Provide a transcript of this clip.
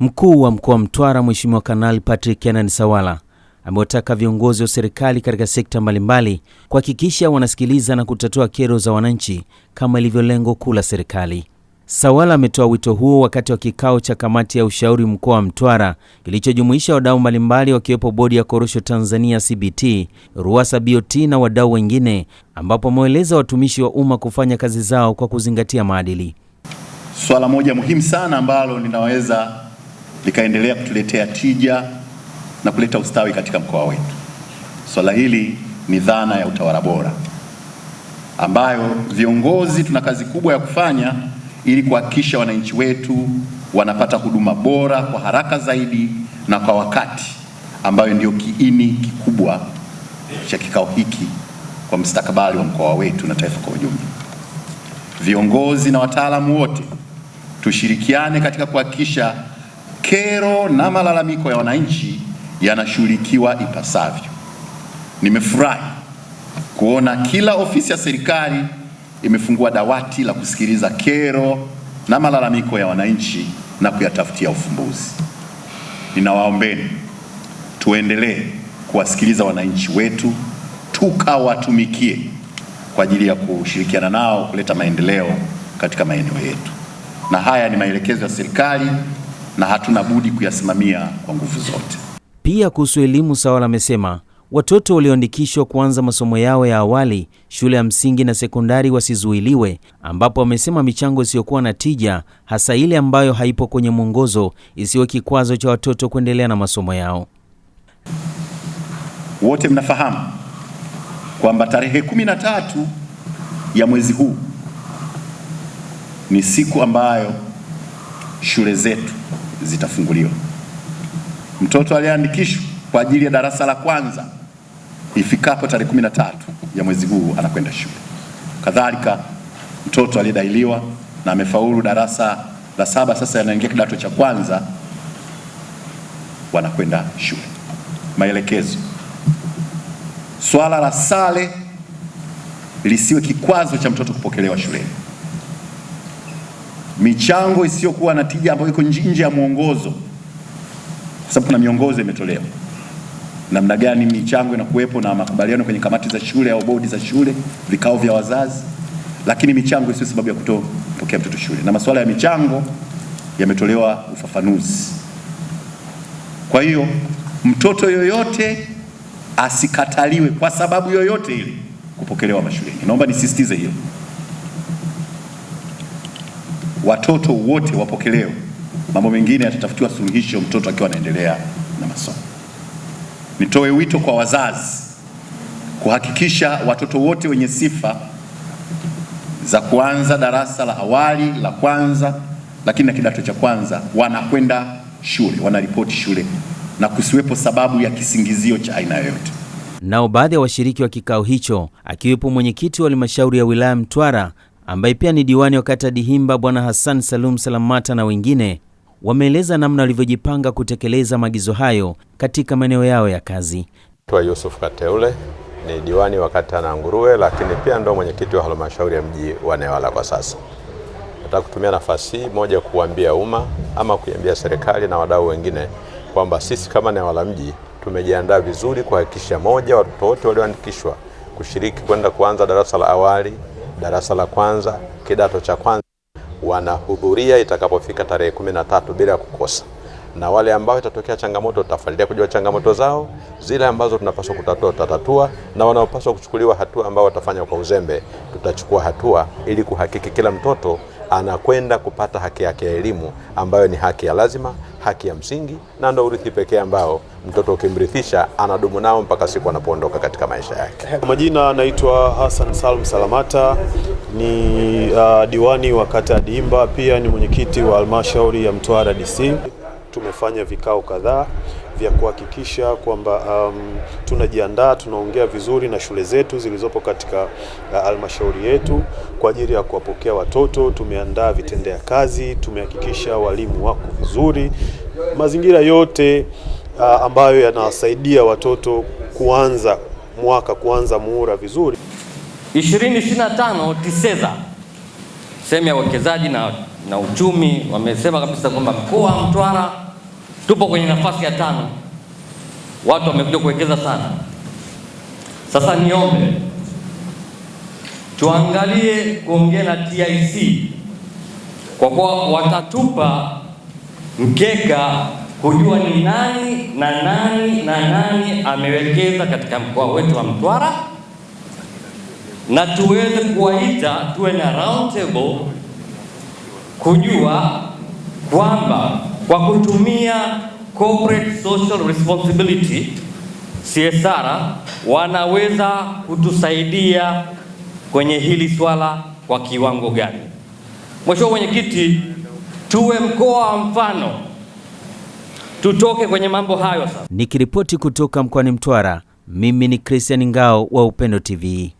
Mkuu wa mkoa wa Mtwara Mheshimiwa Kanali Patrick Kenan Sawala amewataka viongozi wa serikali katika sekta mbalimbali kuhakikisha wanasikiliza na kutatua kero za wananchi kama ilivyo lengo kuu la serikali. Sawala ametoa wito huo wakati wa kikao cha kamati ya ushauri mkoa wa Mtwara kilichojumuisha wadau mbalimbali wakiwepo Bodi ya Korosho Tanzania CBT, Ruwasa BOT na wadau wengine, ambapo ameeleza watumishi wa umma kufanya kazi zao kwa kuzingatia maadili. Swala moja muhimu sana ambalo linaweza likaendelea kutuletea tija na kuleta ustawi katika mkoa wetu. Swala hili ni dhana ya utawala bora, ambayo viongozi tuna kazi kubwa ya kufanya ili kuhakikisha wananchi wetu wanapata huduma bora kwa haraka zaidi na kwa wakati, ambayo ndio kiini kikubwa cha kikao hiki kwa mustakabali wa mkoa wetu na taifa kwa ujumla. Viongozi na wataalamu wote tushirikiane katika kuhakikisha kero na malalamiko ya wananchi yanashughulikiwa ipasavyo. Nimefurahi kuona kila ofisi ya serikali imefungua dawati la kusikiliza kero na malalamiko ya wananchi na kuyatafutia ufumbuzi. Ninawaombeni tuendelee kuwasikiliza wananchi wetu, tukawatumikie kwa ajili ya kushirikiana nao kuleta maendeleo katika maeneo yetu. Na haya ni maelekezo ya serikali na hatuna budi kuyasimamia kwa nguvu zote. Pia kuhusu elimu, Sawala amesema watoto walioandikishwa kuanza masomo yao ya awali, shule ya msingi na sekondari wasizuiliwe, ambapo amesema michango isiyokuwa na tija, hasa ile ambayo haipo kwenye mwongozo, isiwe kikwazo cha watoto kuendelea na masomo yao. Wote mnafahamu kwamba tarehe 13 ya mwezi huu ni siku ambayo shule zetu zitafunguliwa. Mtoto aliyeandikishwa kwa ajili ya darasa la kwanza ifikapo tarehe 13 ya mwezi huu anakwenda shule. Kadhalika mtoto aliyedailiwa na amefaulu darasa la 7 sasa anaingia kidato cha kwanza wanakwenda shule. Maelekezo: swala la sare lisiwe kikwazo cha mtoto kupokelewa shuleni. Michango isiyokuwa na tija ambayo iko nje ya mwongozo, kwa sababu kuna miongozo imetolewa namna gani michango inakuwepo na makubaliano kwenye kamati za shule au bodi za shule, vikao vya wazazi, lakini michango isiyo sababu ya kutopokea mtoto shule. Na masuala ya michango yametolewa ufafanuzi. Kwa hiyo mtoto yoyote asikataliwe kwa sababu yoyote ile kupokelewa mashuleni. Naomba nisisitize hilo. Watoto wote wapokelewe. Mambo mengine yatatafutiwa suluhisho mtoto akiwa anaendelea na masomo. Nitoe wito kwa wazazi kuhakikisha watoto wote wenye sifa za kuanza darasa la awali, la kwanza, lakini na kidato cha kwanza wanakwenda shule, wanaripoti shule na kusiwepo sababu ya kisingizio cha aina yoyote. Nao baadhi ya washiriki wa kikao hicho, akiwepo mwenyekiti wa halmashauri ya wilaya Mtwara ambaye pia ni diwani wa kata Dihimba Bwana Hassan Salum Salamata na wengine, wameeleza namna walivyojipanga kutekeleza maagizo hayo katika maeneo yao ya kazi. Yusuf Kateule ni diwani wa kata Nanguruwe, lakini pia ndo mwenyekiti wa halmashauri ya mji wa Newala kwa sasa. Nataka kutumia nafasi hii moja kuambia umma ama kuiambia serikali na wadau wengine kwamba sisi kama Newala mji tumejiandaa vizuri kuhakikisha moja, watoto wote walioandikishwa kushiriki kwenda kuanza darasa la awali, darasa la kwanza, kidato cha kwanza wanahudhuria itakapofika tarehe 13 bila kukosa. Na wale ambao itatokea changamoto tutafuatilia kujua changamoto zao, zile ambazo tunapaswa kutatua tutatatua, na wanaopaswa kuchukuliwa hatua ambao watafanya kwa uzembe tutachukua hatua, ili kuhakiki kila mtoto anakwenda kupata haki yake ya elimu ambayo ni haki ya lazima, haki ya msingi, na ndio urithi pekee ambao mtoto ukimrithisha anadumu nao mpaka siku anapoondoka katika maisha yake. Kwa majina anaitwa Hassan Salum Salamata, ni diwani wa kata Dihimba, pia ni mwenyekiti wa halmashauri ya Mtwara DC. Tumefanya vikao kadhaa vya kuhakikisha kwamba tunajiandaa, tunaongea vizuri na shule zetu zilizopo katika halmashauri yetu kwa ajili ya kuwapokea watoto. Tumeandaa vitendea kazi, tumehakikisha walimu wako vizuri, mazingira yote ambayo yanawasaidia watoto kuanza mwaka, kuanza muhula vizuri. 2025 TISEZA, sehemu ya uwekezaji na uchumi, wamesema kabisa kwamba mkoa wa Mtwara tupo kwenye nafasi ya 5. Watu wamekuja kuwekeza sana. Sasa niombe tuangalie kuongea na TIC, kwa kuwa watatupa mkeka kujua ni nani na nani na nani amewekeza katika mkoa wetu wa Mtwara, na tuweze kuwaita, tuwe na round table kujua kwamba kwa kutumia corporate social responsibility CSR wanaweza kutusaidia kwenye hili swala kwa kiwango gani. Mheshimiwa Mwenyekiti, tuwe mkoa wa mfano, tutoke kwenye mambo hayo sasa. Nikiripoti kutoka mkoani Mtwara, mimi ni Christian Ngao wa Upendo TV.